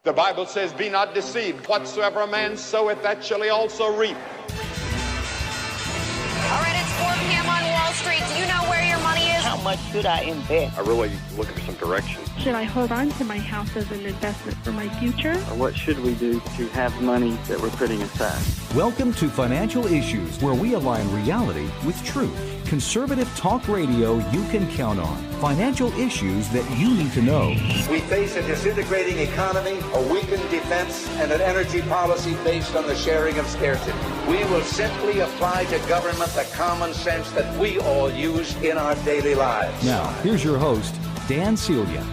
The Bible says, be not deceived. Whatsoever a man soweth, that shall he also reap. All right, it's 4 p.m. on Wall Street. Do you know where your money is? How much should I invest? I really looking for some direction. Should I hold on to my house as an investment for my future? What should we do to have money that we're putting aside? Welcome to Financial Issues, where we align reality with truth. Conservative talk radio you can count on. Financial issues that you need to know. We face a disintegrating economy, a weakened defense, and an energy policy based on the sharing of scarcity. We will simply apply to government the common sense that we all use in our daily lives. Now, here's your host, Dan Celia.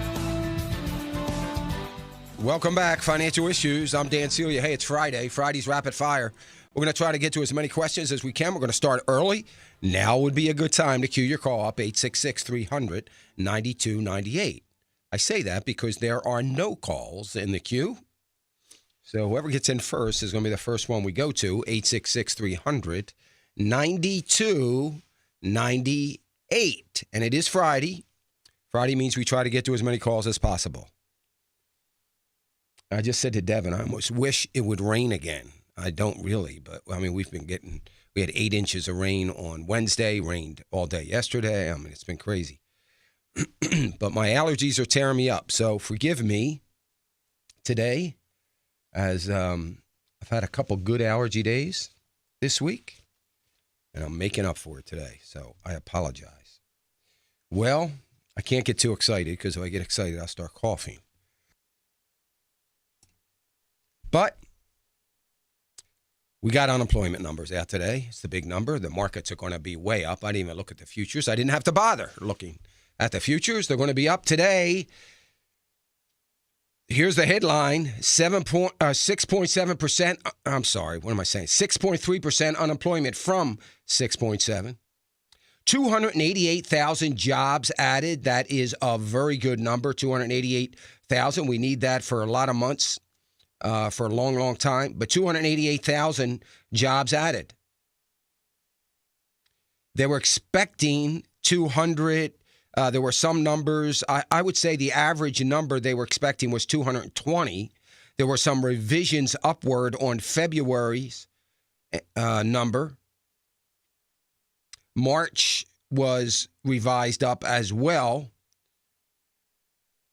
Welcome back, Financial Issues. I'm Dan Celia. Hey, it's Friday. Friday's Rapid Fire. We're going to try to get to as many questions as we can. We're going to start early. Now would be a good time to queue your call up, 866-300-9298. I say that because there are no calls in the queue. So whoever gets in first is going to be the first one we go to, 866-300-9298. And it is Friday. Friday means we try to get to as many calls as possible. I just said to Devin, I almost wish it would rain again. I don't really, but I mean, we had 8 inches of rain on Wednesday, rained all day yesterday. I mean, it's been crazy. But my allergies are tearing me up, so forgive me today, as I've had a couple good allergy days this week, and I'm making up for it today, so I apologize. Well, I can't get too excited, because if I get excited, I'll start coughing. But we got unemployment numbers out today. It's the big number. The markets are going to be way up. I didn't even look at the futures. I didn't have to bother looking at the futures. They're going to be up today. Here's the headline, 6.7%. I'm sorry, what am I saying? 6.3% unemployment from 6.7. 288,000 jobs added. That is a very good number, 288,000. We need that for a lot of months. For a long, long time, but 288,000 jobs added. They were expecting 200. There were some numbers. I would say the average number they were expecting was 220. There were some revisions upward on February's number. March was revised up as well.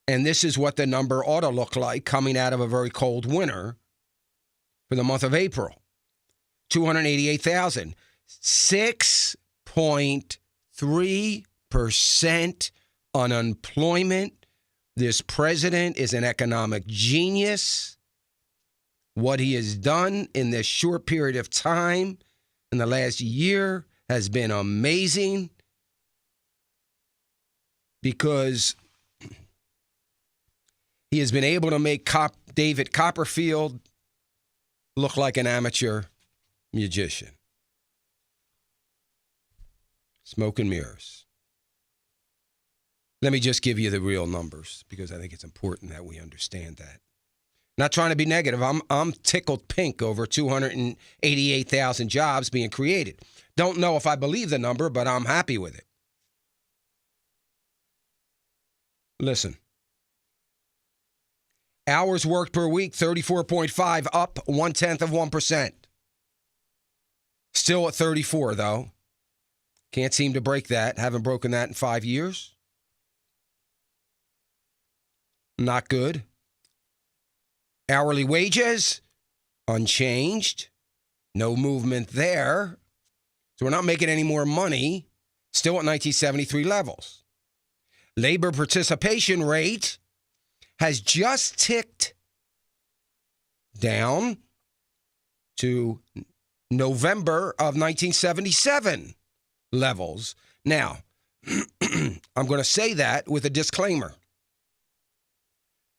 And this is what the number ought to look like coming out of a very cold winter for the month of April. 288,000. 6.3% unemployment. This president is an economic genius. What he has done in this short period of time in the last year has been amazing, because he has been able to make David Copperfield look like an amateur magician. Smoke and mirrors. Let me just give you the real numbers, because I think it's important that we understand that. Not trying to be negative. I'm tickled pink over 288,000 jobs being created. Don't know if I believe the number, but I'm happy with it. Listen. Hours worked per week, 34.5, up 0.1%. Still at 34, though. Can't seem to break that. Haven't broken that in 5 years. Not good. Hourly wages, unchanged. No movement there. So we're not making any more money. Still at 1973 levels. Labor participation rate has just ticked down to November of 1977 levels. Now, I'm going to say that with a disclaimer.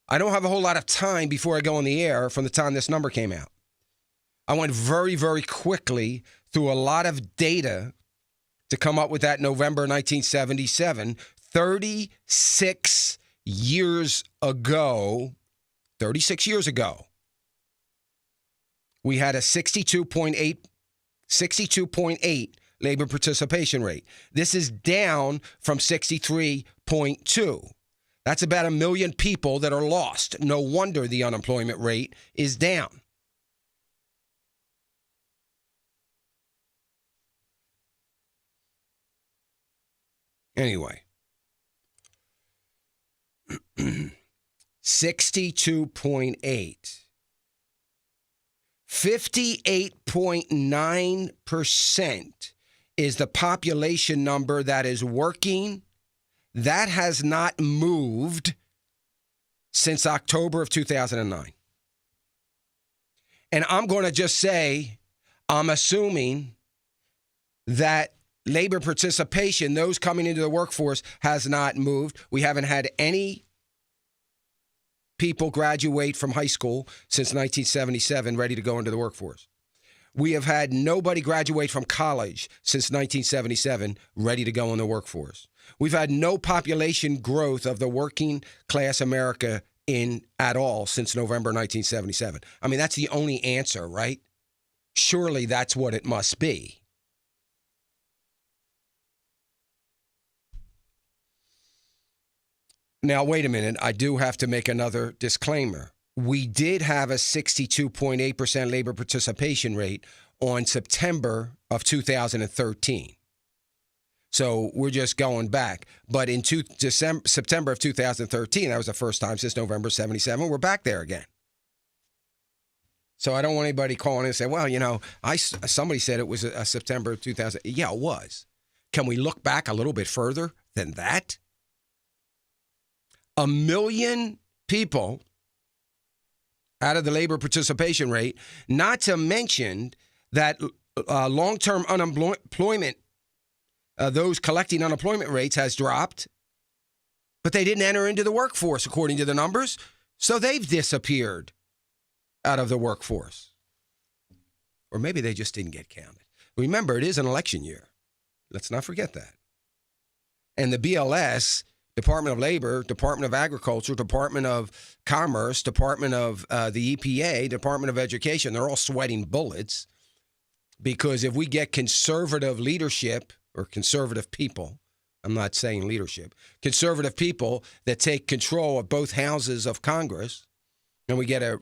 I don't have a whole lot of time before I go on the air from the time this number came out. I went very, very quickly through a lot of data to come up with that November 1977, 36 years ago, we had a 62.8 labor participation rate. This is down from 63.2. That's about 1 million people that are lost. No wonder the unemployment rate is down. Anyway, 62.8. 58.9% is the population number that is working. That has not moved since October of 2009. And I'm going to just say, I'm assuming that labor participation, those coming into the workforce, has not moved. We haven't had any people graduate from high school since 1977 ready to go into the workforce. We have had nobody graduate from college since 1977 ready to go in the workforce. We've had no population growth of the working class America at all since November 1977. I mean, that's the only answer, right? Surely that's what it must be. Now, wait a minute. I do have to make another disclaimer. We did have a 62.8% labor participation rate on September of 2013. So we're just going back. But in September of 2013, that was the first time since November 77, we're back there again. So I don't want anybody calling in and say, well, you know, somebody said it was a September of 2000. Yeah, it was. Can we look back a little bit further than that? 1 million people out of the labor participation rate, not to mention that long-term unemployment, those collecting unemployment rates has dropped, but they didn't enter into the workforce according to the numbers, so they've disappeared out of the workforce. Or maybe they just didn't get counted. Remember, it is an election year. Let's not forget that. And the BLS, Department of Labor, Department of Agriculture, Department of Commerce, Department of the EPA, Department of Education, they're all sweating bullets because if we get conservative leadership or conservative people, I'm not saying leadership, conservative people that take control of both houses of Congress, and we get a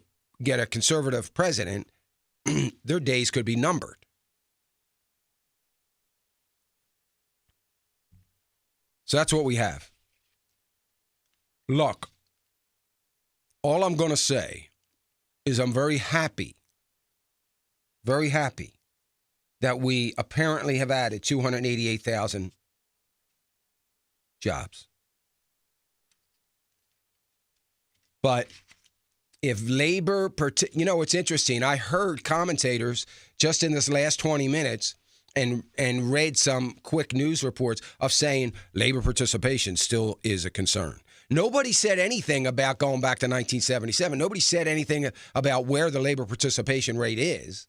conservative president, their days could be numbered. So that's what we have. Look, all I'm going to say is I'm very happy that we apparently have added 288,000 jobs. But if labor, you know, it's interesting. I heard commentators just in this last 20 minutes and read some quick news reports of saying labor participation still is a concern. Nobody said anything about going back to 1977. Nobody said anything about where the labor participation rate is.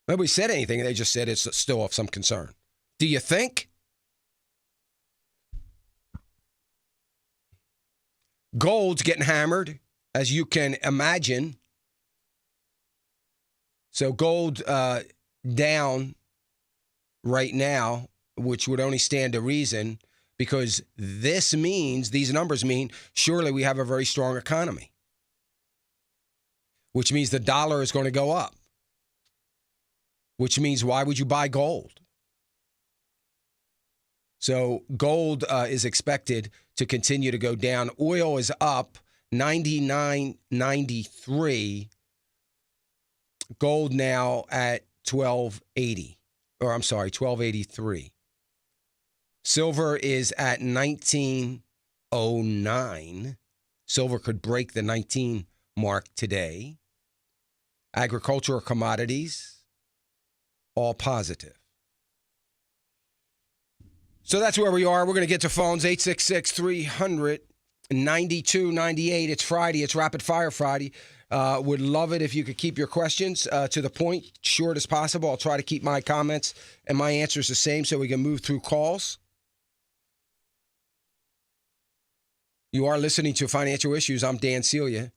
Nobody said anything. They just said it's still of some concern. Do you think? Gold's getting hammered, as you can imagine. So gold down right now, which would only stand to reason, because these numbers mean surely we have a very strong economy, which means the dollar is going to go up, which means why would you buy gold? So gold is expected to continue to go down. Oil is up 99.93. Gold now at 1283. Silver is at 1909. Silver could break the 19 mark today. Agricultural commodities, all positive. So that's where we are. We're going to get to phones, 866-300-9298. It's Friday. It's Rapid Fire Friday. Would love it if you could keep your questions to the point, short as possible. I'll try to keep my comments and my answers the same so we can move through calls. You are listening to Financial Issues. I'm Dan Celia.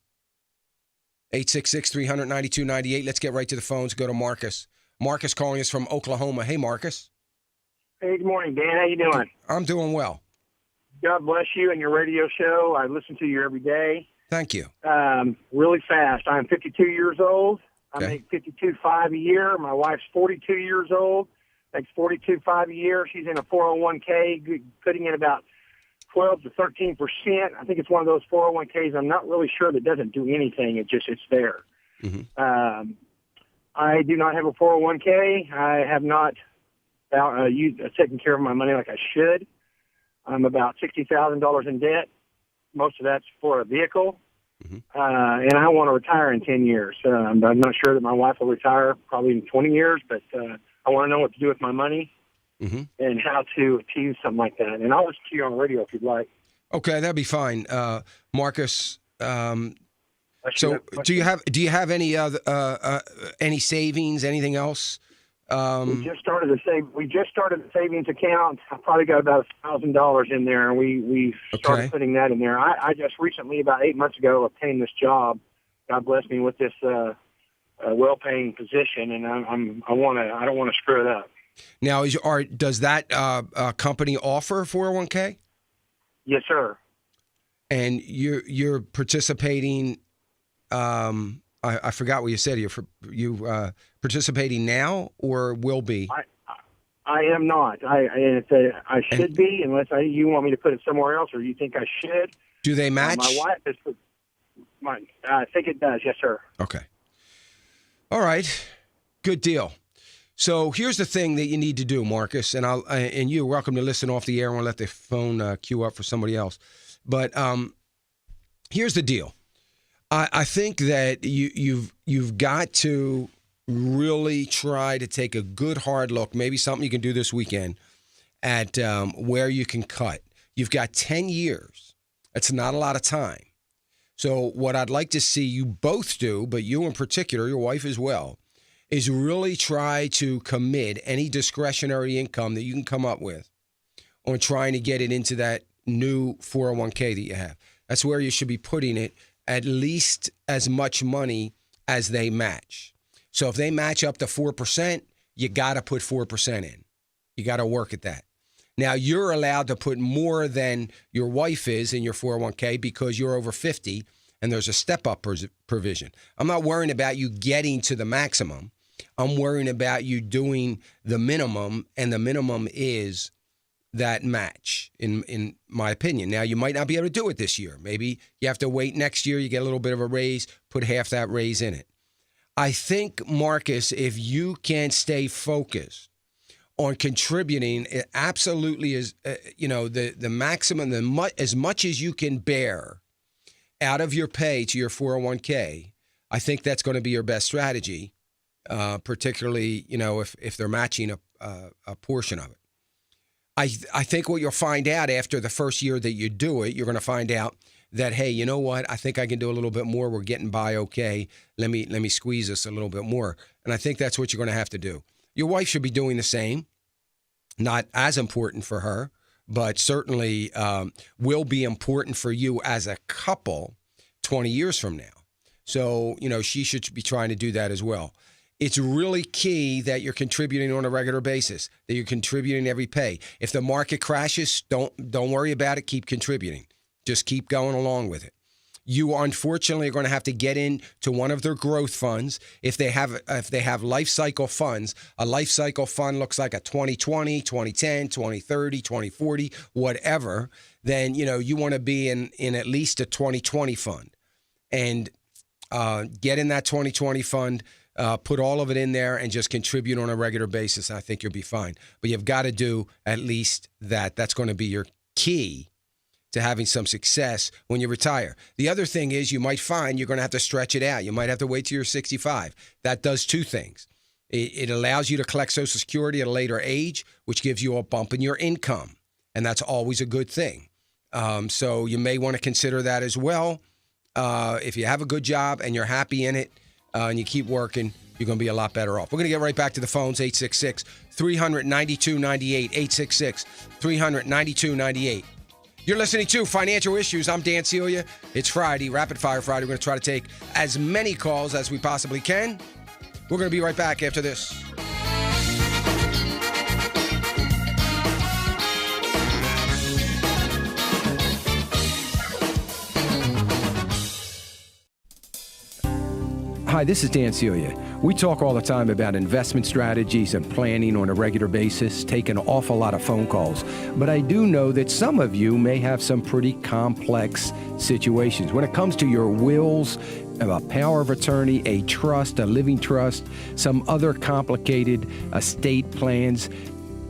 866-300-9298. Let's get right to the phones. Go to Marcus. Marcus calling us from Oklahoma. Hey, Marcus. Hey, good morning, Dan. How you doing? I'm doing well. God bless you and your radio show. I listen to you every day. Thank you. Really fast. I'm 52 years old. Okay. I make $52,500 a year. My wife's 42 years old. Makes $42,500 a year. She's in a 401k, putting in about 12 to 13%. I think it's one of those 401ks. I'm not really sure that doesn't do anything. It's there. Mm-hmm. I do not have a 401k. I have not taken care of my money like I should. I'm about $60,000 in debt. Most of that's for a vehicle. Mm-hmm. And I want to retire in 10 years. I'm not sure that my wife will retire probably in 20 years, but I want to know what to do with my money and how to achieve something like that. And I'll listen to you on the radio if you'd like. Okay, that'd be fine. Marcus, so do you have any other any savings, anything else? We just started a savings account. I probably got about $1,000 in there, and we started putting that in there. I just recently, about 8 months ago, obtained this job. God bless me with this well-paying position, and I don't want to screw it up. Now, does that company offer 401k? Yes, sir. And you're participating. I forgot what you said. You participating now or will be? I am not. I should be, unless you want me to put it somewhere else, or you think I should. Do they match? My wife is. I think it does. Yes, sir. Okay. All right. Good deal. So here's the thing that you need to do, Marcus, and you're welcome to listen off the air. I want to let the phone queue up for somebody else. But here's the deal. I think that you've got to really try to take a good hard look, maybe something you can do this weekend, at where you can cut. You've got 10 years. That's not a lot of time. So what I'd like to see you both do, but you in particular, your wife as well, is really try to commit any discretionary income that you can come up with on trying to get it into that new 401k that you have. That's where you should be putting it, at least as much money as they match. So if they match up to 4%, you got to put 4% in. You got to work at that. Now, you're allowed to put more than your wife is in your 401k because you're over 50 and there's a step-up provision. I'm not worrying about you getting to the maximum. I'm worrying about you doing the minimum, and the minimum is that match, in my opinion. Now, you might not be able to do it this year. Maybe you have to wait next year. You get a little bit of a raise, put half that raise in it. I think, Marcus, if you can stay focused on contributing, it absolutely is, the maximum, as much as you can bear out of your pay to your 401k, I think that's going to be your best strategy, particularly, if they're matching a portion of it. I think what you'll find out after the first year that you do it, you're going to find out that, hey, you know what? I think I can do a little bit more. We're getting by okay. Let me squeeze this a little bit more. And I think that's what you're going to have to do. Your wife should be doing the same. Not as important for her, but certainly will be important for you as a couple 20 years from now. So, she should be trying to do that as well. It's really key that you're contributing on a regular basis, that you're contributing every pay. If the market crashes, don't worry about it. Keep contributing. Just keep going along with it. You unfortunately are going to have to get into one of their growth funds. If they have life cycle funds, a life cycle fund looks like a 2020, 2010, 2030, 2040, whatever, then you want to be in at least a 2020 fund. And get in that 2020 fund. Put all of it in there and just contribute on a regular basis. I think you'll be fine. But you've got to do at least that. That's going to be your key to having some success when you retire. The other thing is you might find you're going to have to stretch it out. You might have to wait till you're 65. That does two things. It allows you to collect Social Security at a later age, which gives you a bump in your income. And that's always a good thing. So you may want to consider that as well. If you have a good job and you're happy in it, and you keep working, you're going to be a lot better off. We're going to get right back to the phones, 866-300-9298, 866-300-9298. You're listening to Financial Issues. I'm Dan Celia. It's Friday, Rapid Fire Friday. We're going to try to take as many calls as we possibly can. We're going to be right back after this. Hi, this is Dan Celia. We talk all the time about investment strategies and planning on a regular basis, take an awful lot of phone calls. But I do know that some of you may have some pretty complex situations. When it comes to your wills, a power of attorney, a trust, a living trust, some other complicated estate plans,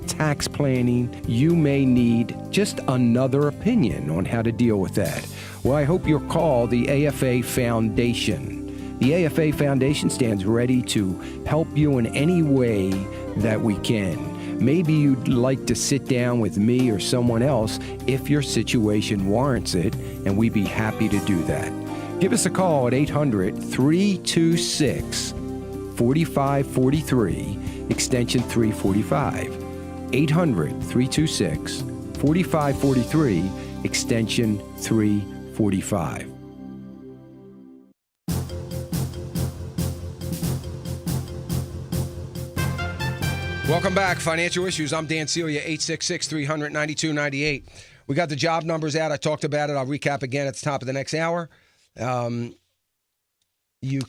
tax planning, you may need just another opinion on how to deal with that. Well, I hope you'll call the AFA Foundation. The AFA Foundation stands ready to help you in any way that we can. Maybe you'd like to sit down with me or someone else if your situation warrants it, and we'd be happy to do that. Give us a call at 800-326-4543, extension 345. 800-326-4543, extension 345. Welcome back. Financial Issues. I'm Dan Celia, 866-300-9298. We got the job numbers out. I talked about it. I'll recap again at the top of the next hour. You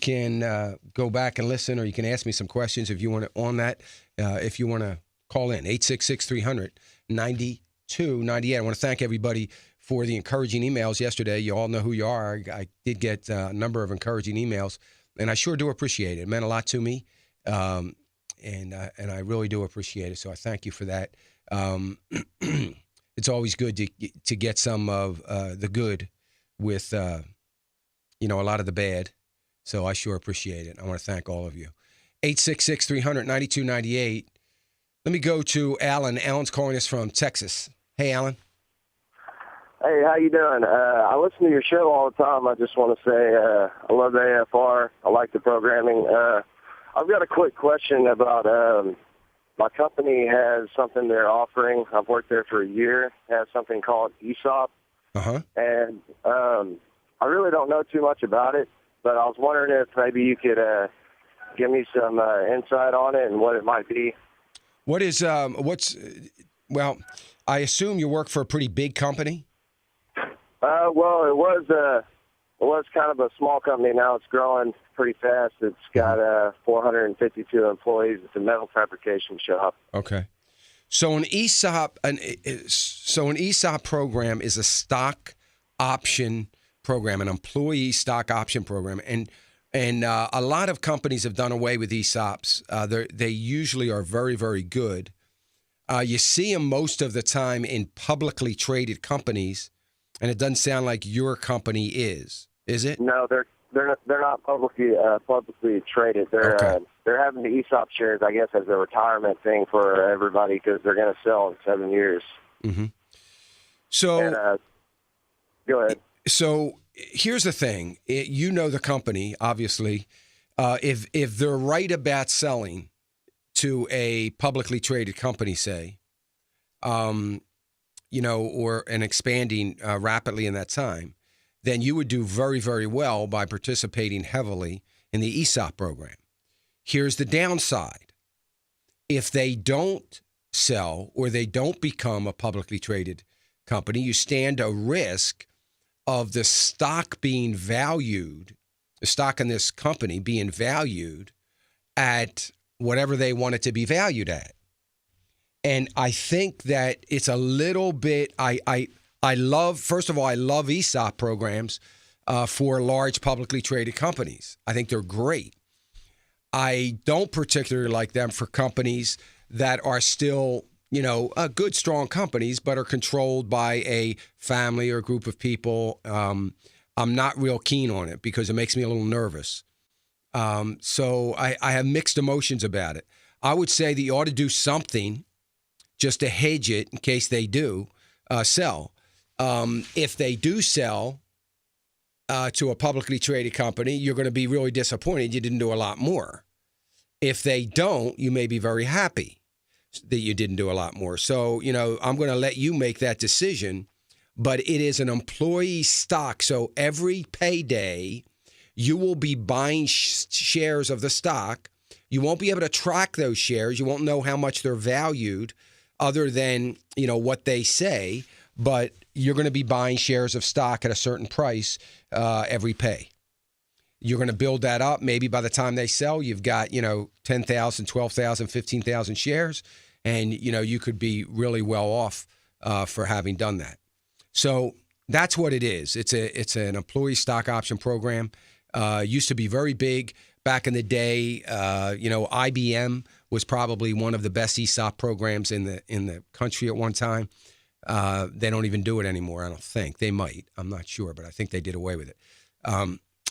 can go back and listen, or you can ask me some questions if you want to on that. If you want to call in, 866-300-9298. I want to thank everybody for the encouraging emails yesterday. You all know who you are. I did get a number of encouraging emails, and I sure do appreciate it. It meant a lot to me. And I really do appreciate it. So I thank you for that. It's always good to get some of the good with, a lot of the bad. So I sure appreciate it. I want to thank all of you. 866-300-9298. Let me go to Alan. Alan's calling us from Texas. Hey, Alan. Hey, how you doing? I listen to your show all the time. I just want to say I love the AFR. I like the programming. I've got a quick question about my company has something they're offering. I've worked there for a year. It has something called ESOP. And I really don't know too much about it, but I was wondering if maybe you could give me some insight on it and what it might be. Well, I assume you work for a pretty big company? Well, it was kind of a small company. Now it's growing pretty fast. It's got 452 employees. It's a metal fabrication shop. Okay. So an ESOP program is a stock option program, an employee stock option program, and a lot of companies have done away with ESOPs. They usually are very, very good. You see them most of the time in publicly traded companies, and it doesn't sound like your company is it? No, they're not publicly traded. They're having the ESOP shares, I guess, as a retirement thing for everybody because they're going to sell in 7 years. Mm-hmm. So, go ahead. So here's the thing. You know the company, obviously. If they're right about selling to a publicly traded company, say, or expanding rapidly in that time, then you would do very, very well by participating heavily in the ESOP program. Here's the downside. If they don't sell or they don't become a publicly traded company, you stand a risk of the stock being valued, the stock in this company being valued at whatever they want it to be valued at. And I think that it's a little bit, I love ESOP programs for large publicly traded companies. I think they're great. I don't particularly like them for companies that are still, good, strong companies, but are controlled by a family or a group of people. I'm not real keen on it because it makes me a little nervous. So I have mixed emotions about it. I would say that you ought to do something just to hedge it in case they do sell. If they do sell to a publicly traded company, you're going to be really disappointed you didn't do a lot more. If they don't, you may be very happy that you didn't do a lot more. So, I'm going to let you make that decision, but it is an employee stock. So every payday, you will be buying shares of the stock. You won't be able to track those shares. You won't know how much they're valued other than, what they say, but you're going to be buying shares of stock at a certain price every pay. You're going to build that up. Maybe by the time they sell, you've got, 10,000, 12,000, 15,000 shares, and, you could be really well off for having done that. So that's what it is. It's an employee stock option program. Used to be very big back in the day. IBM was probably one of the best ESOP programs in the country at one time. They don't even do it anymore, I don't think. They might. I'm not sure, but I think they did away with it.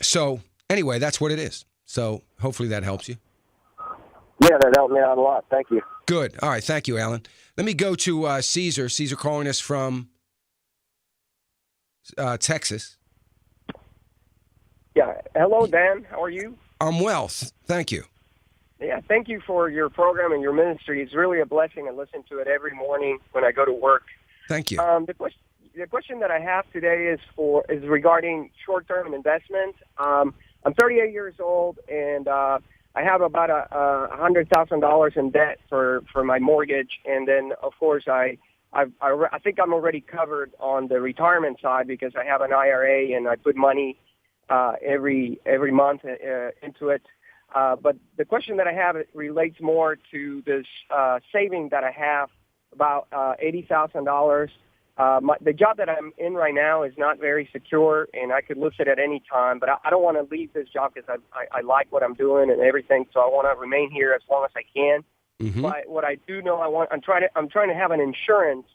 So anyway, that's what it is. So hopefully that helps you. Yeah, that helped me out a lot. Thank you. Good. All right. Thank you, Alan. Let me go to Caesar. Caesar calling us from Texas. Yeah. Hello, Dan. How are you? I'm well. Thank you. Yeah, thank you for your program and your ministry. It's really a blessing. I listen to it every morning when I go to work. Thank you. The question that I have today is regarding short-term investment. I'm 38 years old, and I have about $100,000 in debt for my mortgage. And then, of course, I think I'm already covered on the retirement side because I have an IRA and I put money every month into it. But the question that I have relates more to this saving that I have, about $80,000. The job that I'm in right now is not very secure, and I could lose it at any time. But I don't want to leave this job because I like what I'm doing and everything. So I want to remain here as long as I can. Mm-hmm. But what I do know, I'm trying to have an insurance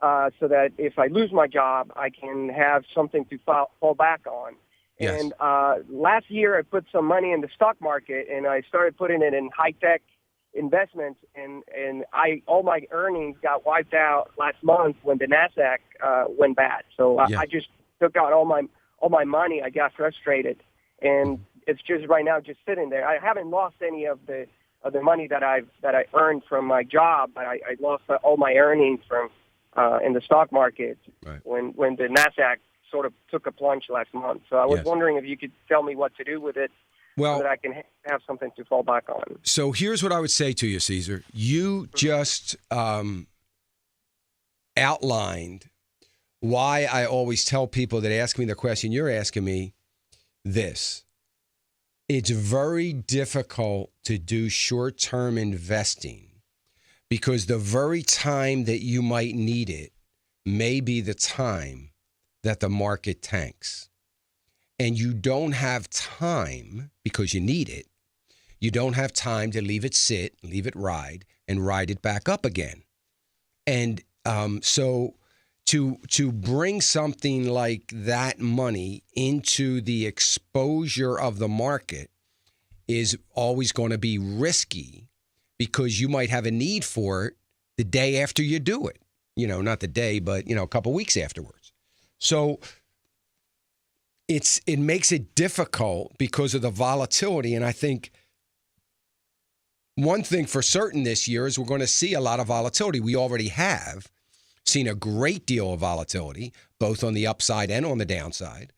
so that if I lose my job, I can have something to fall back on. Yes. And last year, I put some money in the stock market, and I started putting it in high-tech investments, and all my earnings got wiped out last month when the NASDAQ went bad. So I just took out all my money. I got frustrated, and it's just right now just sitting there. I haven't lost any of the money that I earned from my job, but I lost all my earnings from in the stock market when the NASDAQ sort of took a plunge last month. So I was wondering if you could tell me what to do with it so that I can have something to fall back on. So here's what I would say to you, Caesar. You just outlined why I always tell people that ask me the question you're asking me this. It's very difficult to do short-term investing because the very time that you might need it may be the time that the market tanks. And you don't have time, because you need it, you don't have time to leave it sit, leave it ride, and ride it back up again. And so to bring something like that money into the exposure of the market is always going to be risky because you might have a need for it the day after you do it. Not the day, but, a couple weeks afterwards. So it makes it difficult because of the volatility. And I think one thing for certain this year is we're going to see a lot of volatility. We already have seen a great deal of volatility, both on the upside and on the downside.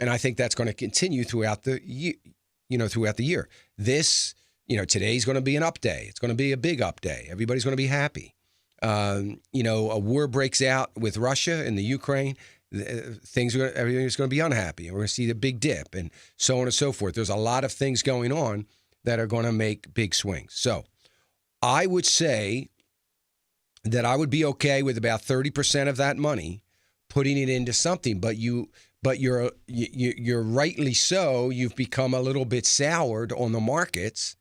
And I think that's going to continue throughout the year. This, today's going to be an up day. It's going to be a big up day. Everybody's going to be happy. A war breaks out with Russia and the Ukraine. Everything's going to be unhappy, and we're going to see the big dip, and so on and so forth. There's a lot of things going on that are going to make big swings. So, I would say that I would be okay with about 30% of that money putting it into something. But you're rightly so. You've become a little bit soured on the markets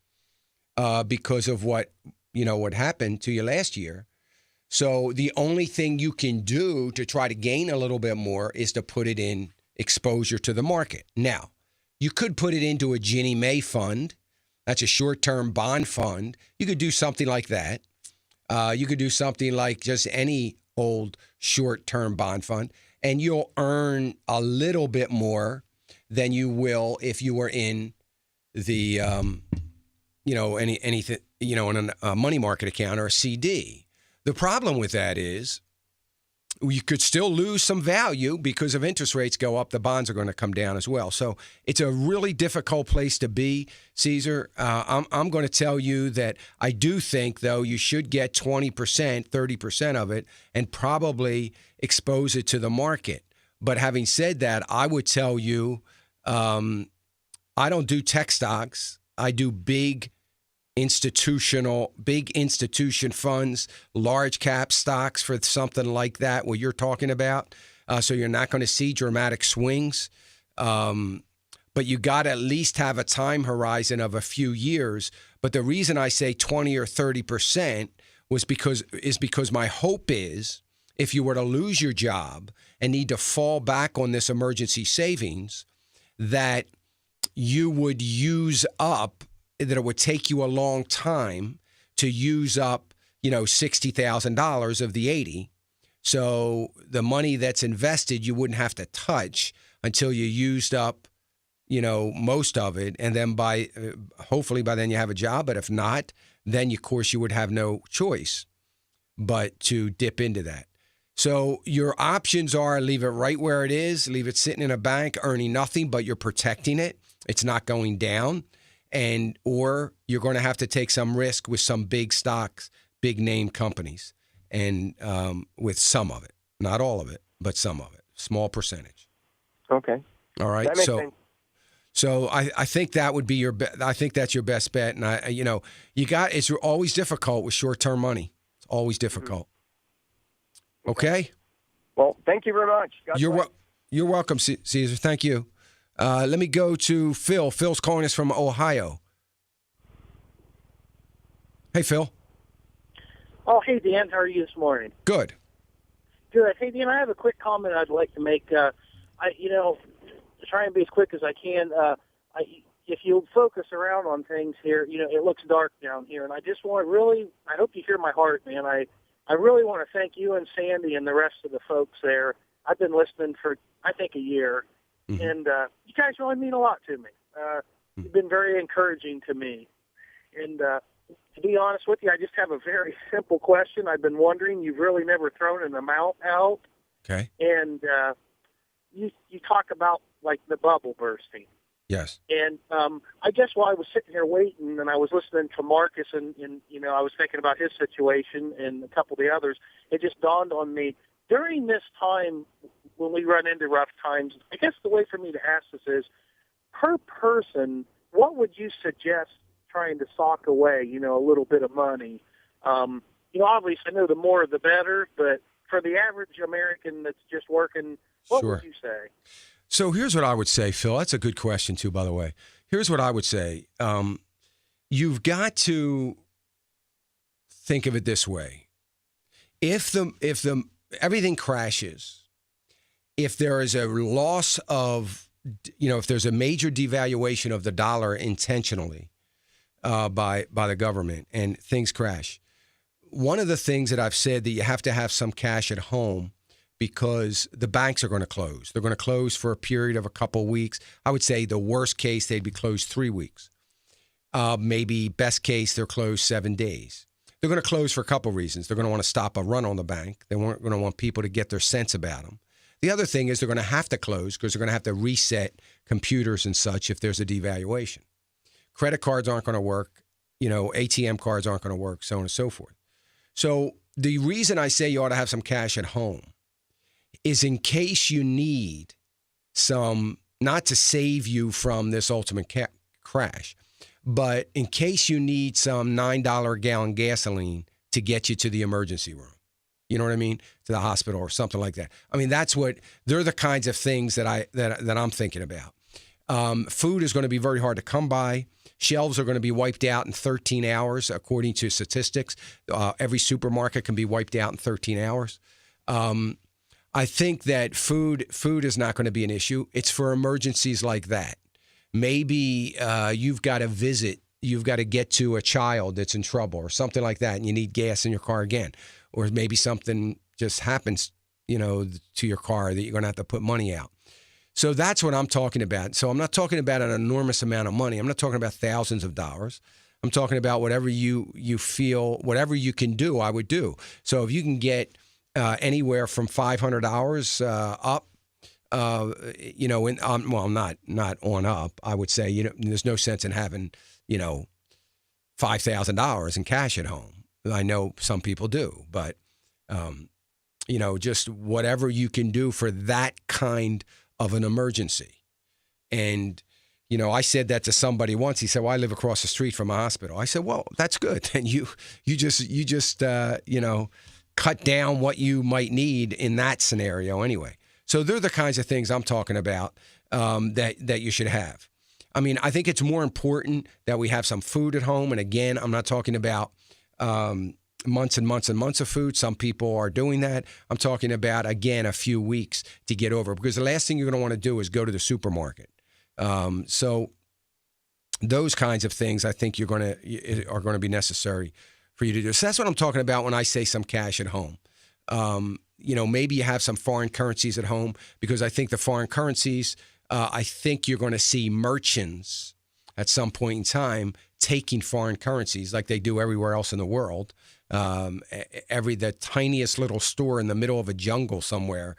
because of what happened to you last year. So the only thing you can do to try to gain a little bit more is to put it in exposure to the market. Now, you could put it into a Ginnie Mae fund. That's a short-term bond fund. You could do something like that. You could do something like just any old short-term bond fund, and you'll earn a little bit more than you will if you were in the, anything, in a money market account or a CD. The problem with that is you could still lose some value because if interest rates go up, the bonds are going to come down as well. So it's a really difficult place to be, Caesar. I'm going to tell you that I do think, though, you should get 20%, 30% of it and probably expose it to the market. But having said that, I would tell you I don't do tech stocks. I do big institution funds, large cap stocks for something like that, what you're talking about. So you're not going to see dramatic swings. But you got to at least have a time horizon of a few years. But the reason I say 20 or 30% is because my hope is if you were to lose your job and need to fall back on this emergency savings, that you would use up, that it would take you a long time to use up, $60,000 of the 80. So the money that's invested, you wouldn't have to touch until you used up, most of it. And then hopefully by then you have a job. But if not, then of course you would have no choice but to dip into that. So your options are leave it right where it is, leave it sitting in a bank, earning nothing, but you're protecting it. It's not going down. Or you're going to have to take some risk with some big stocks, big name companies, and with some of it, not all of it, but some of it, small percentage. Okay. All right. That makes sense. So I think that would be I think that's your best bet. And it's always difficult with short-term money. It's always difficult. Okay. Well, thank you very much. You're welcome, Caesar. Thank you. Let me go to Phil. Phil's calling us from Ohio. Hey, Phil. Oh, hey, Dan. How are you this morning? Good. Good. Hey, Dan, I have a quick comment I'd like to make. Try and be as quick as I can. If you focus around on things here, it looks dark down here. And I just want I hope you hear my heart, man. I really want to thank you and Sandy and the rest of the folks there. I've been listening for, I think, a year. Mm-hmm. And you guys really mean a lot to me. You've been very encouraging to me. And to be honest with you, I just have a very simple question. I've been wondering, you've really never thrown an amount out. Okay. And you talk about, like, the bubble bursting. Yes. And I guess while I was sitting here waiting and I was listening to Marcus and I was thinking about his situation and a couple of the others, it just dawned on me, during this time when we run into rough times, I guess the way for me to ask this is, per person, what would you suggest trying to sock away, a little bit of money? Obviously, I know the more the better, but for the average American that's just working, what would you say? So here's what I would say, Phil. That's a good question, too, by the way. Here's what I would say. You've got to think of it this way. If everything crashes, if there is a loss of, if there's a major devaluation of the dollar intentionally by the government and things crash, one of the things that I've said that you have to have some cash at home because the banks are going to close. They're going to close for a period of a couple weeks. I would say the worst case, they'd be closed 3 weeks. Maybe best case, they're closed 7 days. They're going to close for a couple reasons. They're going to want to stop a run on the bank. They weren't going to want people to get their sense about them. The other thing is they're going to have to close because they're going to have to reset computers and such if there's a devaluation. Credit cards aren't going to work. ATM cards aren't going to work, so on and so forth. So the reason I say you ought to have some cash at home is in case you need some, not to save you from this ultimate crash, but in case you need some $9 a gallon gasoline to get you to the emergency room. You know what I mean? To the hospital or something like that. I mean, they're the kinds of things that I'm thinking about. Food is going to be very hard to come by. Shelves are going to be wiped out in 13 hours, according to statistics. Every supermarket can be wiped out in 13 hours. I think that food is not going to be an issue. It's for emergencies like that. Maybe you've got to get to a child that's in trouble or something like that, and you need gas in your car again. Or maybe something just happens, to your car that you're going to have to put money out. So that's what I'm talking about. So I'm not talking about an enormous amount of money. I'm not talking about thousands of dollars. I'm talking about whatever you feel, whatever you can do, I would do. So if you can get anywhere from $500 up, not on up, I would say, there's no sense in having, $5,000 in cash at home. I know some people do, but, just whatever you can do for that kind of an emergency. And, I said that to somebody once. He said, well, I live across the street from a hospital. I said, well, that's good. And you just cut down what you might need in that scenario anyway. So they're the kinds of things I'm talking about that you should have. I mean, I think it's more important that we have some food at home. And again, I'm not talking about months and months and months of food. Some people are doing that. I'm talking about, again, a few weeks to get over, because the last thing you're going to want to do is go to the supermarket. So those kinds of things I think are going to be necessary for you to do. So that's what I'm talking about when I say some cash at home. Maybe you have some foreign currencies at home, because I think the foreign currencies, I think you're going to see merchants at some point in time taking foreign currencies like they do everywhere else in the world. The tiniest little store in the middle of a jungle somewhere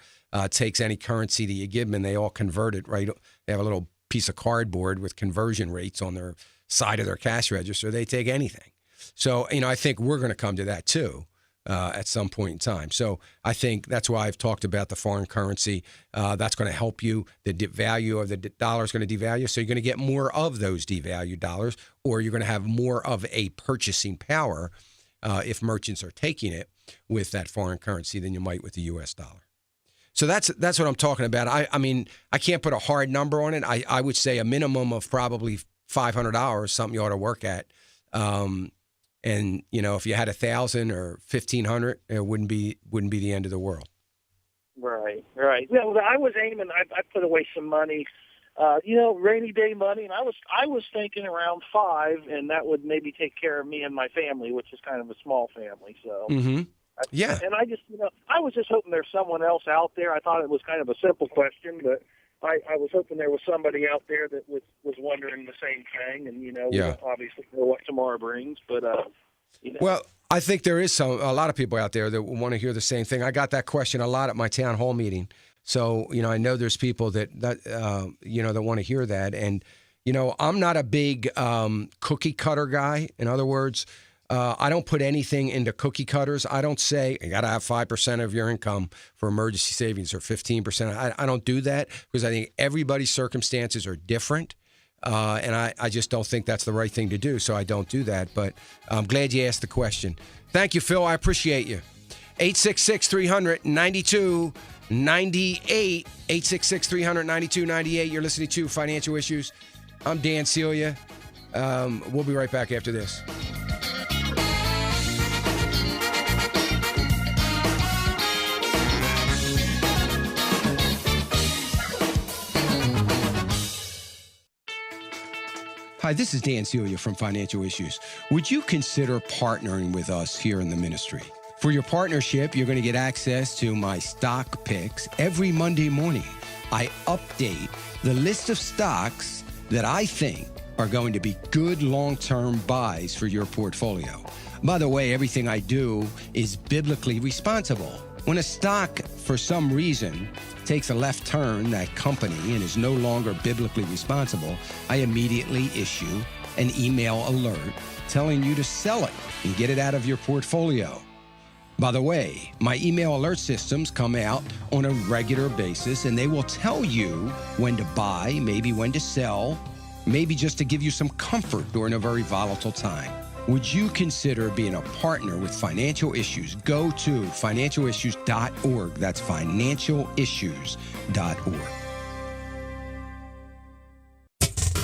takes any currency that you give them, and they all convert it, right? They have a little piece of cardboard with conversion rates on their side of their cash register. They take anything. So, I think we're going to come to that too at some point in time. So I think that's why I've talked about the foreign currency. That's going to help you. The value of the dollar is going to devalue. So you're going to get more of those devalued dollars, or you're going to have more of a purchasing power if merchants are taking it with that foreign currency than you might with the U.S. dollar. So that's what I'm talking about. I mean, I can't put a hard number on it. I would say a minimum of probably $500, something you ought to work at. And if you had 1,000 or 1,500, it wouldn't be the end of the world. Right. Yeah, well, I was aiming. I put away some money, rainy day money, and I was thinking around 5, and that would maybe take care of me and my family, which is kind of a small family. So. Mm-hmm. Yeah. And I just, I was just hoping there's someone else out there. I thought it was kind of a simple question, but I was hoping there was somebody out there that was wondering the same thing. And, we don't obviously know what tomorrow brings, but, Well, I think there is a lot of people out there that want to hear the same thing. I got that question a lot at my town hall meeting. So, I know there's people that want to hear that. And, I'm not a big cookie cutter guy. In other words, I don't put anything into cookie cutters. I don't say you got to have 5% of your income for emergency savings or 15%. I don't do that, because I think everybody's circumstances are different. And I just don't think that's the right thing to do. So I don't do that. But I'm glad you asked the question. Thank you, Phil. I appreciate you. 866-300-9298. 866-300-9298. You're listening to Financial Issues. I'm Dan Celia. We'll be right back after this. Hi, this is Dan Celia from Financial Issues. Would you consider partnering with us here in the ministry? For your partnership, you're going to get access to my stock picks every Monday morning. I update the list of stocks that I think are going to be good long-term buys for your portfolio. By the way, everything I do is biblically responsible. When a stock, for some reason, takes a left turn, that company, and is no longer biblically responsible, I immediately issue an email alert telling you to sell it and get it out of your portfolio. By the way, my email alert systems come out on a regular basis, and they will tell you when to buy, maybe when to sell, maybe just to give you some comfort during a very volatile time. Would you consider being a partner with Financial Issues? Go to financialissues.org. That's financialissues.org.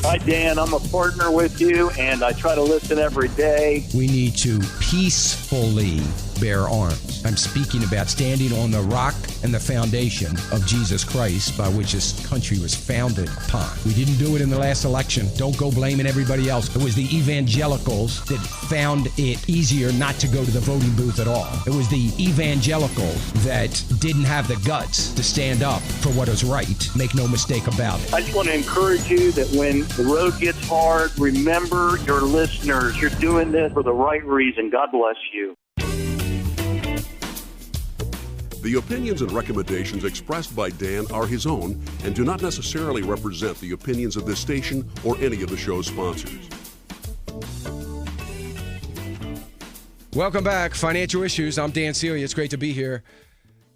Hi, Dan. I'm a partner with you, and I try to listen every day. We need to peacefully bear arms. I'm speaking about standing on the rock and the foundation of Jesus Christ by which this country was founded upon. We didn't do it in the last election. Don't go blaming everybody else. It was the evangelicals that found it easier not to go to the voting booth at all. It was the evangelicals that didn't have the guts to stand up for what was right. Make no mistake about it. I just want to encourage you that when the road gets hard, remember your listeners. You're doing this for the right reason. God bless you. The opinions and recommendations expressed by Dan are his own and do not necessarily represent the opinions of this station or any of the show's sponsors. Welcome back, Financial Issues. I'm Dan Celia. It's great to be here.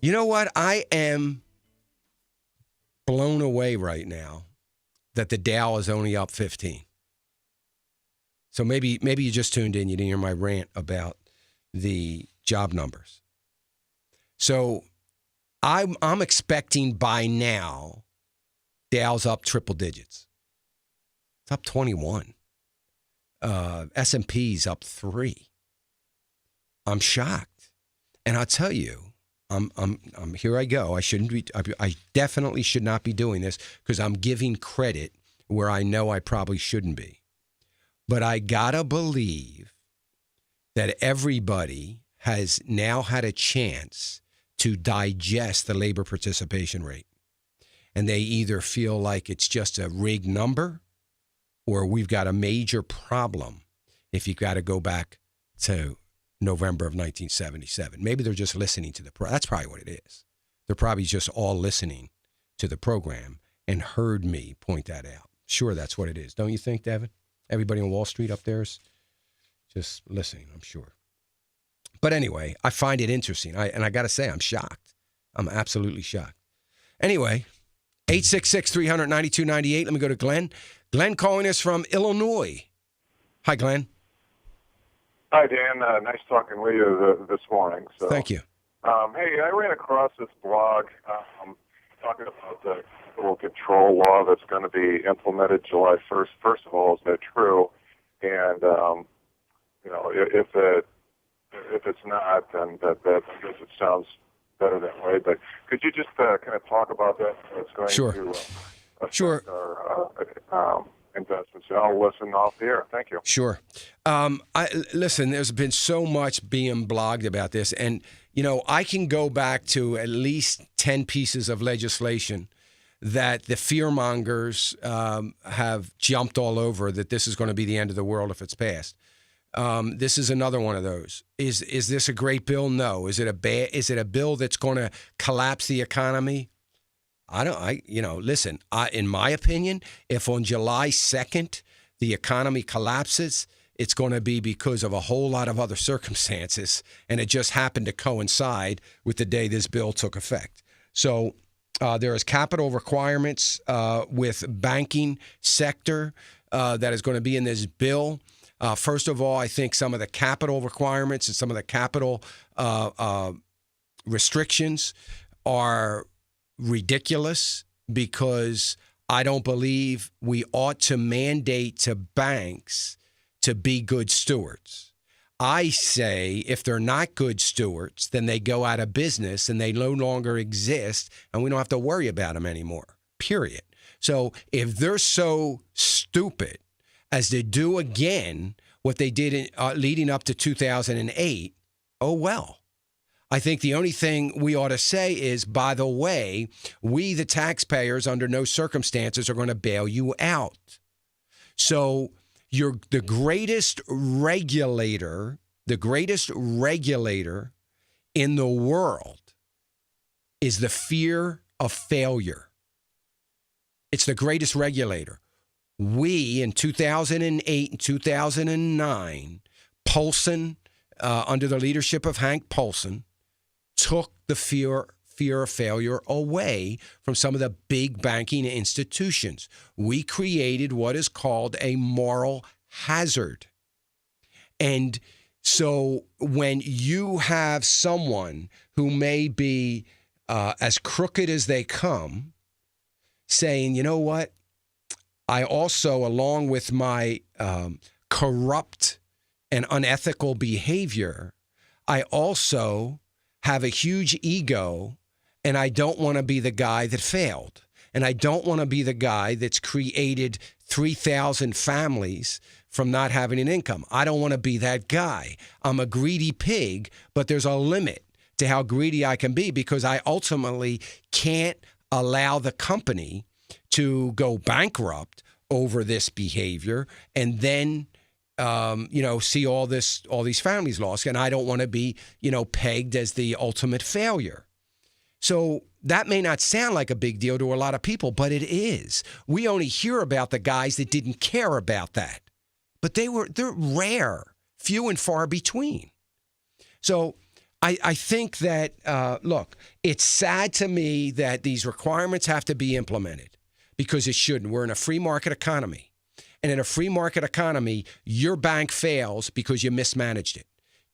You know what? I am blown away right now that the Dow is only up 15. So maybe you just tuned in. You didn't hear my rant about the job numbers. So I'm expecting by now Dow's up triple digits. It's up 21. S&P's up 3. I'm shocked, and I'll tell you, I'm here. I go. I definitely should not be doing this because I'm giving credit where I know I probably shouldn't be. But I gotta believe that everybody has now had a chance to digest the labor participation rate. And they either feel like it's just a rigged number or we've got a major problem if you've got to go back to November of 1977. Maybe they're just listening to that's probably what it is. They're probably just all listening to the program and heard me point that out. Sure, that's what it is. Don't you think, Devin? Everybody on Wall Street up there is just listening, I'm sure. But anyway, I find it interesting. I got to say, I'm shocked. I'm absolutely shocked. Anyway, 866-300-9298. Let me go to Glenn. Glenn calling us from Illinois. Hi, Glenn. Hi, Dan. Nice talking with you this morning. So, thank you. Hey, I ran across this blog talking about the Capital Control Law that's going to be implemented July 1st. First of all, is that true? And, if it's not, then I guess it sounds better that way. But could you just kind of talk about that? It's going to affect our investments. I'll listen off the air. Thank you. Sure. Listen, there's been so much being blogged about this. And, I can go back to at least 10 pieces of legislation that the fearmongers have jumped all over, that this is going to be the end of the world if it's passed. This is another one of those. Is this a great bill? No. Is it a bill that's going to collapse the economy? Listen, in my opinion, if on July 2nd the economy collapses, it's going to be because of a whole lot of other circumstances, and it just happened to coincide with the day this bill took effect. So there is capital requirements with banking sector that is going to be in this bill. First of all, I think some of the capital requirements and some of the capital restrictions are ridiculous because I don't believe we ought to mandate to banks to be good stewards. I say if they're not good stewards, then they go out of business and they no longer exist and we don't have to worry about them anymore, period. So if they're so stupid as to do again what they did leading up to 2008, oh well. I think the only thing we ought to say is, by the way, we, the taxpayers, under no circumstances are going to bail you out. So the greatest regulator in the world is the fear of failure. It's the greatest regulator. We, in 2008 and 2009, Paulson, under the leadership of Hank Paulson, took the fear of failure away from some of the big banking institutions. We created what is called a moral hazard. And so when you have someone who may be as crooked as they come, saying, you know what, I also, along with my corrupt and unethical behavior, I also have a huge ego, and I don't want to be the guy that failed. And I don't want to be the guy that's created 3,000 families from not having an income. I don't want to be that guy. I'm a greedy pig, but there's a limit to how greedy I can be because I ultimately can't allow the company to go bankrupt over this behavior and then see all these families lost, and I don't want to be, pegged as the ultimate failure. So that may not sound like a big deal to a lot of people, but it is. We only hear about the guys that didn't care about that, but they're rare, few and far between. So I think that look, it's sad to me that these requirements have to be implemented because it shouldn't. We're in a free market economy. And in a free market economy, your bank fails because you mismanaged it.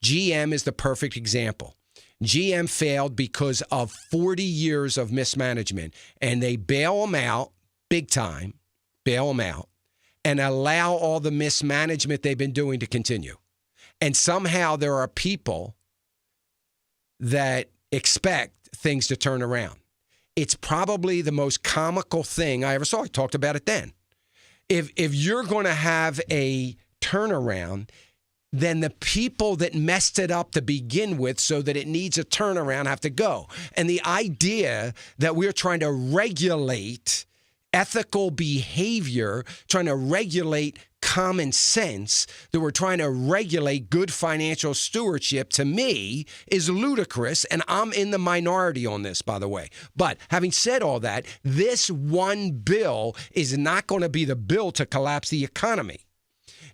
GM is the perfect example. GM failed because of 40 years of mismanagement, and they bail them out big time, bail them out, and allow all the mismanagement they've been doing to continue. And somehow there are people that expect things to turn around. It's probably the most comical thing I ever saw. I talked about it then. If you're going to have a turnaround, then the people that messed it up to begin with so that it needs a turnaround have to go. And the idea that we're trying to regulate ethical behavior, trying to regulate common sense, that we're trying to regulate good financial stewardship, to me, is ludicrous. And I'm in the minority on this, by the way. But having said all that, this one bill is not going to be the bill to collapse the economy.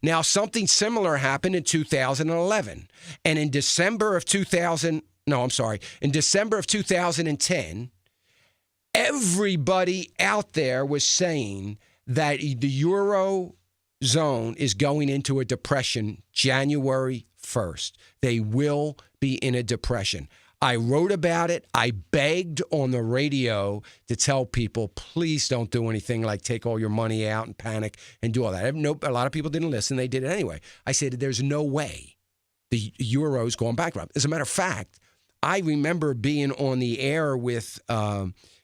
Now, something similar happened in 2011. And in December of 2010, everybody out there was saying that the Eurozone is going into a depression January 1st. They will be in a depression. I wrote about it. I begged on the radio to tell people, please don't do anything like take all your money out and panic and do all that. A lot of people didn't listen. They did it anyway. I said, there's no way the Euro's going bankrupt. As a matter of fact, I remember being on the air with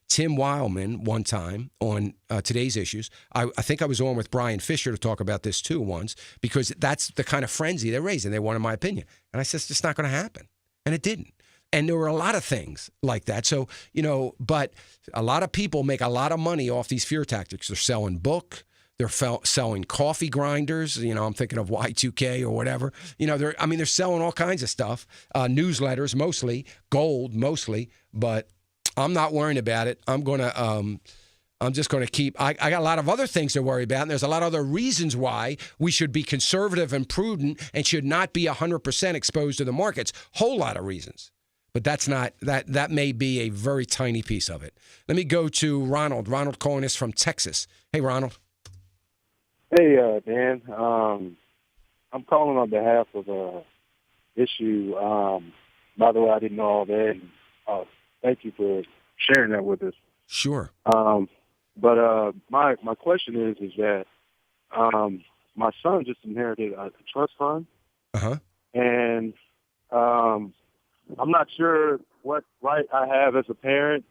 Tim Wildman one time on Today's Issues. I think I was on with Brian Fisher to talk about this too once, because that's the kind of frenzy they're raising. They wanted my opinion. And I said, it's just not going to happen. And it didn't. And there were a lot of things like that. So, but a lot of people make a lot of money off these fear tactics. They're selling book. They're selling coffee grinders. I'm thinking of Y2K or whatever. They're selling all kinds of stuff. Newsletters mostly, gold mostly, but I'm not worrying about it. I'm just going to keep. I got a lot of other things to worry about, and there's a lot of other reasons why we should be conservative and prudent and should not be 100% exposed to the markets. Whole lot of reasons. But that's not that may be a very tiny piece of it. Let me go to Ronald. Ronald calling us from Texas. Hey, Ronald. Hey, Dan. I'm calling on behalf of issue. By the way, I didn't know all that. And, thank you for sharing that with us. Sure. But my question is that my son just inherited a trust fund. Uh-huh. And I'm not sure what right I have as a parent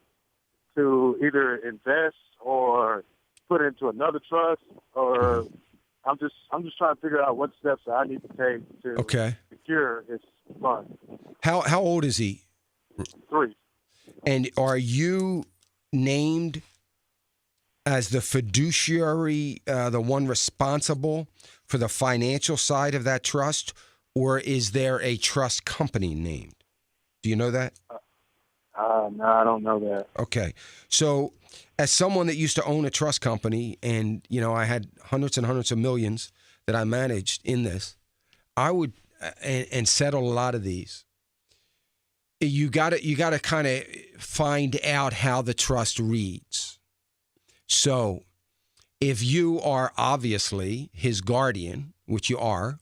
to either invest or put into another trust, or I'm just trying to figure out what steps I need to take to secure his fund. How old is he? 3. And are you named as the fiduciary, the one responsible for the financial side of that trust, or is there a trust company named? Do you know that? No, I don't know that. Okay. So as someone that used to own a trust company and, I had hundreds and hundreds of millions that I managed in this, I would, and settle a lot of these, you got to kind of find out how the trust reads. So if you are obviously his guardian, which you are,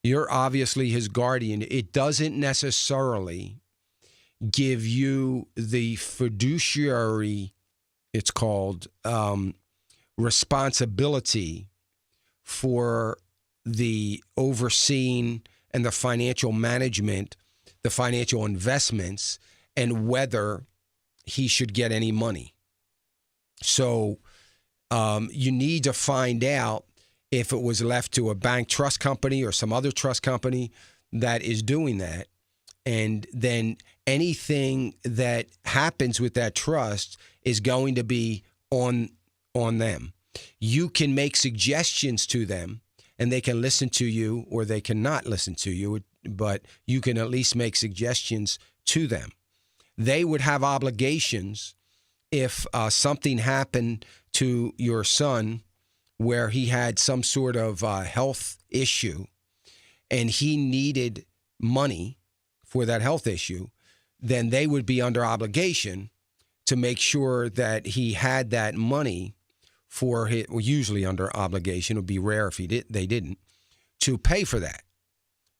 you're obviously his guardian, it doesn't necessarily give you the fiduciary, it's called, responsibility for the overseeing and the financial management, the financial investments, and whether he should get any money. So you need to find out if it was left to a bank trust company or some other trust company that is doing that. And then anything that happens with that trust is going to be on them. You can make suggestions to them, and they can listen to you or they cannot listen to you, but you can at least make suggestions to them. They would have obligations if something happened to your son where he had some sort of health issue and he needed money for that health issue, then they would be under obligation to make sure that he had that money for his, well, usually under obligation. It would be rare if they didn't, to pay for that.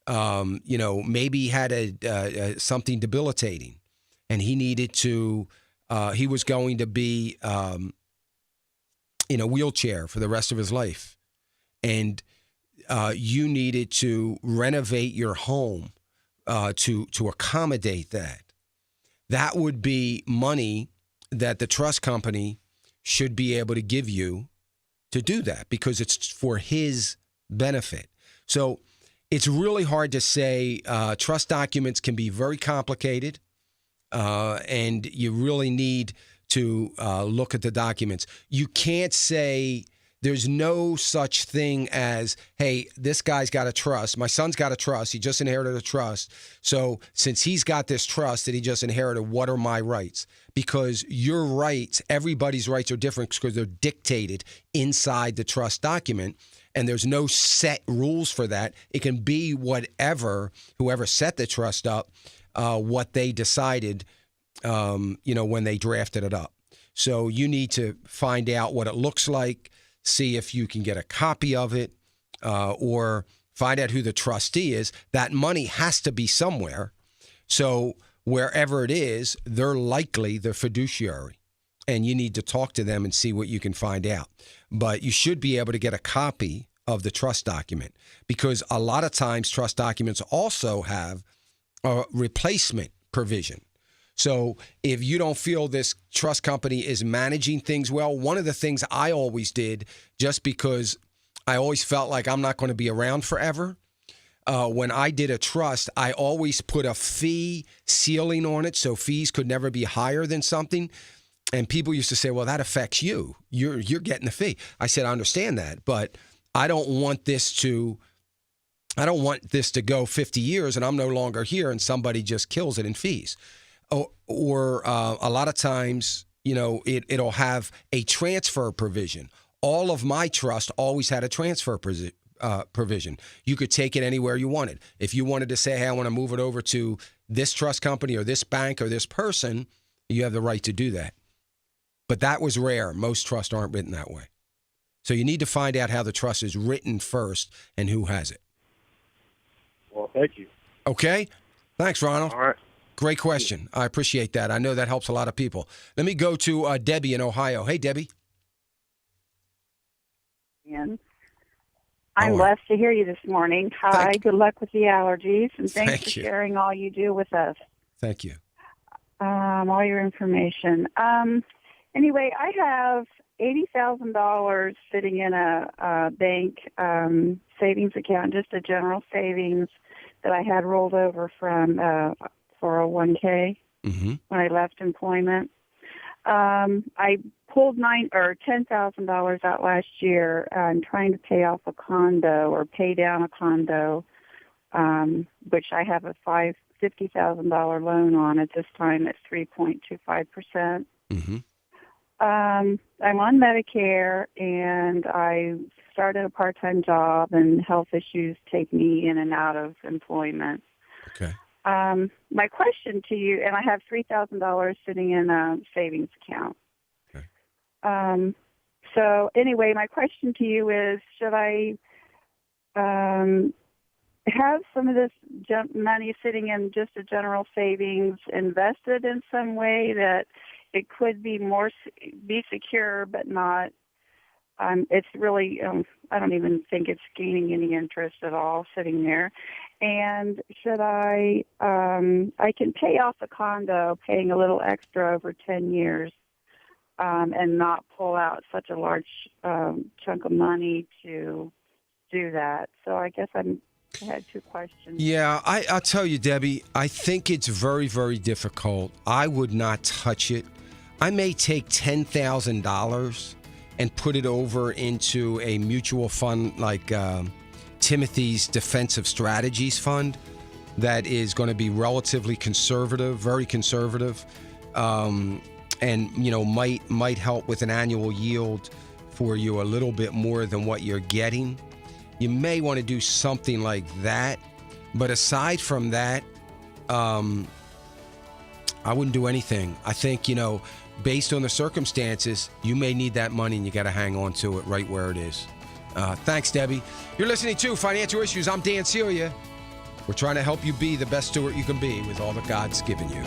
Maybe he had something debilitating, and he needed to. He was going to be in a wheelchair for the rest of his life, and you needed to renovate your home to accommodate that. That would be money that the trust company should be able to give you to do that because it's for his benefit. So it's really hard to say. Trust documents can be very complicated, and you really need to look at the documents. You can't say there's no such thing as, hey, this guy's got a trust. My son's got a trust. He just inherited a trust. So since he's got this trust that he just inherited, what are my rights? Because your rights, everybody's rights are different because they're dictated inside the trust document. And there's no set rules for that. It can be whatever, whoever set the trust up, what they decided, when they drafted it up. So you need to find out what it looks like, see if you can get a copy of it, or find out who the trustee is. That money has to be somewhere. So wherever it is, they're likely the fiduciary. And you need to talk to them and see what you can find out. But you should be able to get a copy of the trust document because a lot of times trust documents also have a replacement provision. So if you don't feel this trust company is managing things well, one of the things I always did, just because I always felt like I'm not going to be around forever, when I did a trust, I always put a fee ceiling on it so fees could never be higher than something. And people used to say, well, that affects you. You're getting the fee. I said, I understand that, but I don't want this to go 50 years and I'm no longer here and somebody just kills it in fees. Or a lot of times, it'll have a transfer provision. All of my trust always had a transfer provision. You could take it anywhere you wanted. If you wanted to say, hey, I want to move it over to this trust company or this bank or this person, you have the right to do that. But that was rare. Most trusts aren't written that way. So you need to find out how the trust is written first and who has it. Well, thank you. Okay. Thanks, Ronald. All right. Great question. I appreciate that. I know that helps a lot of people. Let me go to Debbie in Ohio. Hey, Debbie. I'm blessed to hear you this morning. Hi, good luck with the allergies, and thanks for sharing all you do with us. Thank you. All your information. Anyway, I have $80,000 sitting in a bank savings account, just a general savings that I had rolled over from 401k when I left employment. I pulled $10,000 out last year. I'm trying to pay off a condo or pay down a condo, which I have a $50,000 loan on at this time at 3.25%. I'm on Medicare, and I started a part-time job, and health issues take me in and out of employment. Okay. My question to you, and I have $3,000 sitting in a savings account. Okay. So anyway, my question to you is, should I have some of this money sitting in just a general savings invested in some way that it could be secure, but not? It's really, I don't even think it's gaining any interest at all sitting there. And should I can pay off the condo, paying a little extra over 10 years, and not pull out such a large chunk of money to do that. So I guess I had two questions. Yeah, I'll tell you, Debbie, I think it's very, very difficult. I would not touch it. I may take $10,000 and put it over into a mutual fund like Timothy's Defensive Strategies Fund that is going to be relatively conservative, very conservative, and might help with an annual yield for you a little bit more than what you're getting. You may want to do something like that, but aside from that, I wouldn't do anything. I think based on the circumstances, you may need that money and you got to hang on to it right where it is. Thanks, Debbie. You're listening to Financial Issues. I'm Dan Celia. We're trying to help you be the best steward you can be with all that God's given you.